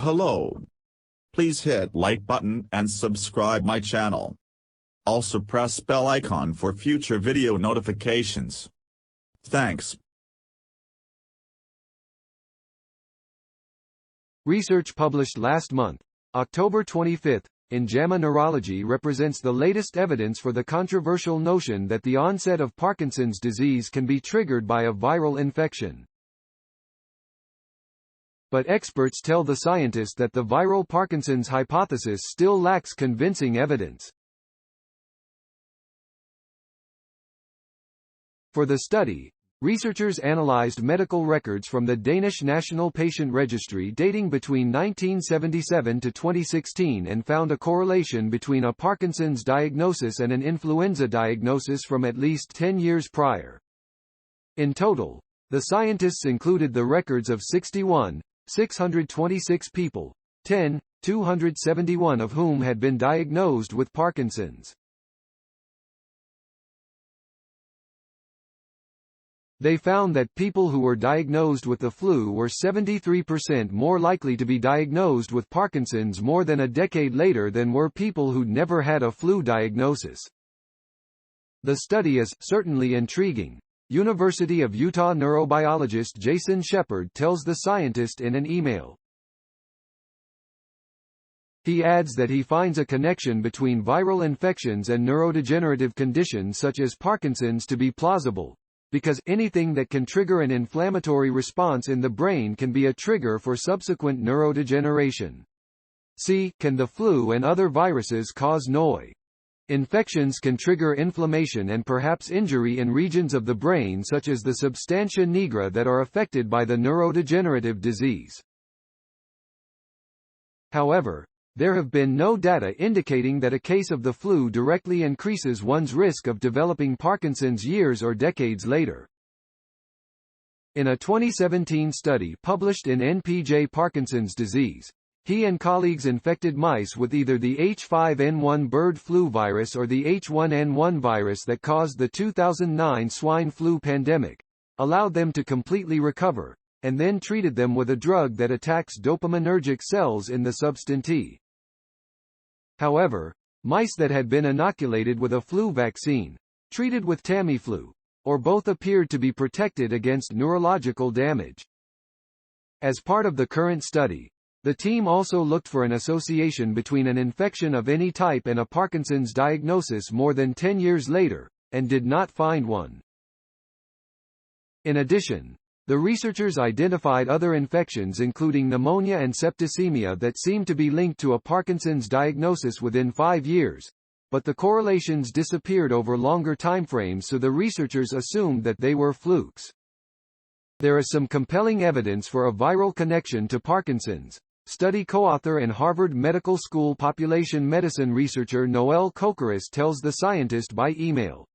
Hello. Please hit like button and subscribe my channel. Also press bell icon for future video notifications. Thanks. Research published last month, October 25, in JAMA Neurology represents the latest evidence for the controversial notion that the onset of Parkinson's disease can be triggered by a viral infection. But experts tell the scientists that the viral Parkinson's hypothesis still lacks convincing evidence. For the study, researchers analyzed medical records from the Danish National Patient Registry dating between 1977 to 2016 and found a correlation between a Parkinson's diagnosis and an influenza diagnosis from at least 10 years prior. In total, the scientists included the records of 626 people, 271 of whom had been diagnosed with Parkinson's. They found that people who were diagnosed with the flu were 73% more likely to be diagnosed with Parkinson's more than a decade later than were people who'd never had a flu diagnosis. The study is certainly intriguing, University of Utah neurobiologist Jason Shepard tells the scientist in an email. He adds that he finds a connection between viral infections and neurodegenerative conditions such as Parkinson's to be plausible, because anything that can trigger an inflammatory response in the brain can be a trigger for subsequent neurodegeneration. See, can the flu and other viruses cause NOI? Infections can trigger inflammation and perhaps injury in regions of the brain such as the substantia nigra that are affected by the neurodegenerative disease. However, there have been no data indicating that a case of the flu directly increases one's risk of developing Parkinson's years or decades later. In a 2017 study published in NPJ Parkinson's Disease, he and colleagues infected mice with either the H5N1 bird flu virus or the H1N1 virus that caused the 2009 swine flu pandemic, allowed them to completely recover, and then treated them with a drug that attacks dopaminergic cells in the substantia. However, mice that had been inoculated with a flu vaccine, treated with Tamiflu, or both appeared to be protected against neurological damage. As part of the current study, the team also looked for an association between an infection of any type and a Parkinson's diagnosis more than 10 years later, and did not find one. In addition, the researchers identified other infections including pneumonia and septicemia that seemed to be linked to a Parkinson's diagnosis within 5 years, but the correlations disappeared over longer timeframes, so the researchers assumed that they were flukes. There is some compelling evidence for a viral connection to Parkinson's, study co-author and Harvard Medical School population medicine researcher Noel Kokaris tells the scientist by email.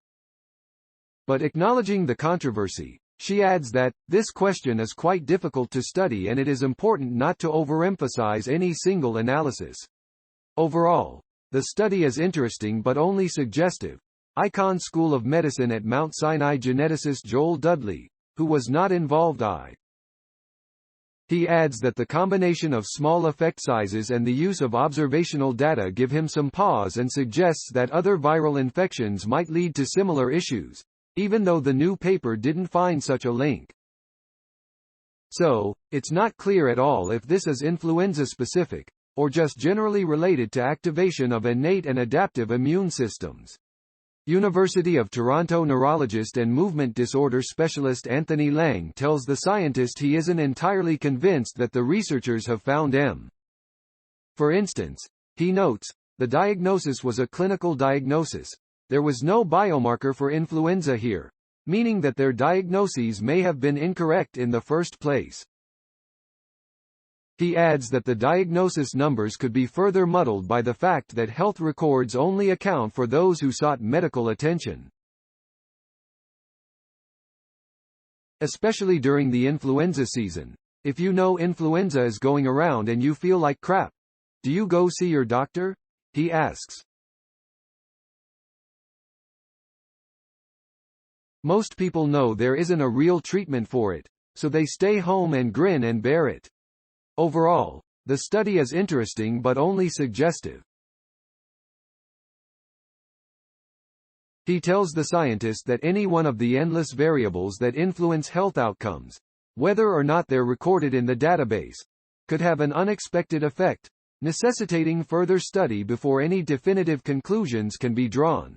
But acknowledging the controversy, she adds that, this question is quite difficult to study and it is important not to overemphasize any single analysis. Overall, the study is interesting but only suggestive. Icahn School of Medicine at Mount Sinai geneticist Joel Dudley, who was not involved. He adds that the combination of small effect sizes and the use of observational data give him some pause and suggests that other viral infections might lead to similar issues, even though the new paper didn't find such a link. So, it's not clear at all if this is influenza-specific, or just generally related to activation of innate and adaptive immune systems. University of Toronto neurologist and movement disorder specialist Anthony Lang tells the scientist he isn't entirely convinced that the researchers have found M. For instance, he notes, the diagnosis was a clinical diagnosis. There was no biomarker for influenza here, meaning that their diagnoses may have been incorrect in the first place. He adds that the diagnosis numbers could be further muddled by the fact that health records only account for those who sought medical attention. Especially during the influenza season, if you know influenza is going around and you feel like crap, do you go see your doctor? He asks. Most people know there isn't a real treatment for it, so they stay home and grin and bear it. Overall, The study is interesting but only suggestive. He tells the scientist that any one of the endless variables that influence health outcomes, whether or not they're recorded in the database, could have an unexpected effect, necessitating further study before any definitive conclusions can be drawn.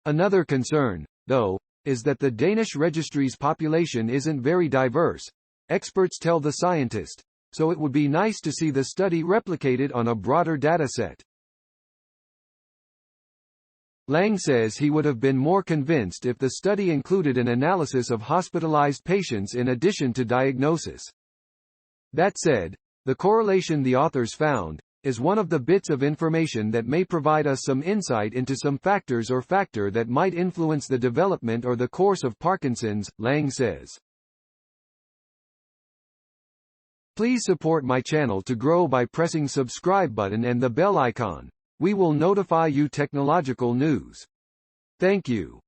Another concern, though, is that the Danish registry's population isn't very diverse, experts tell the scientist, so it would be nice to see the study replicated on a broader dataset. Lang says he would have been more convinced if the study included an analysis of hospitalized patients in addition to diagnosis. That said, the correlation the authors found is one of the bits of information that may provide us some insight into some factors or factor that might influence the development or the course of Parkinson's, Lang says. Please support my channel to grow by pressing subscribe button and the bell icon. We will notify you technological news. Thank you.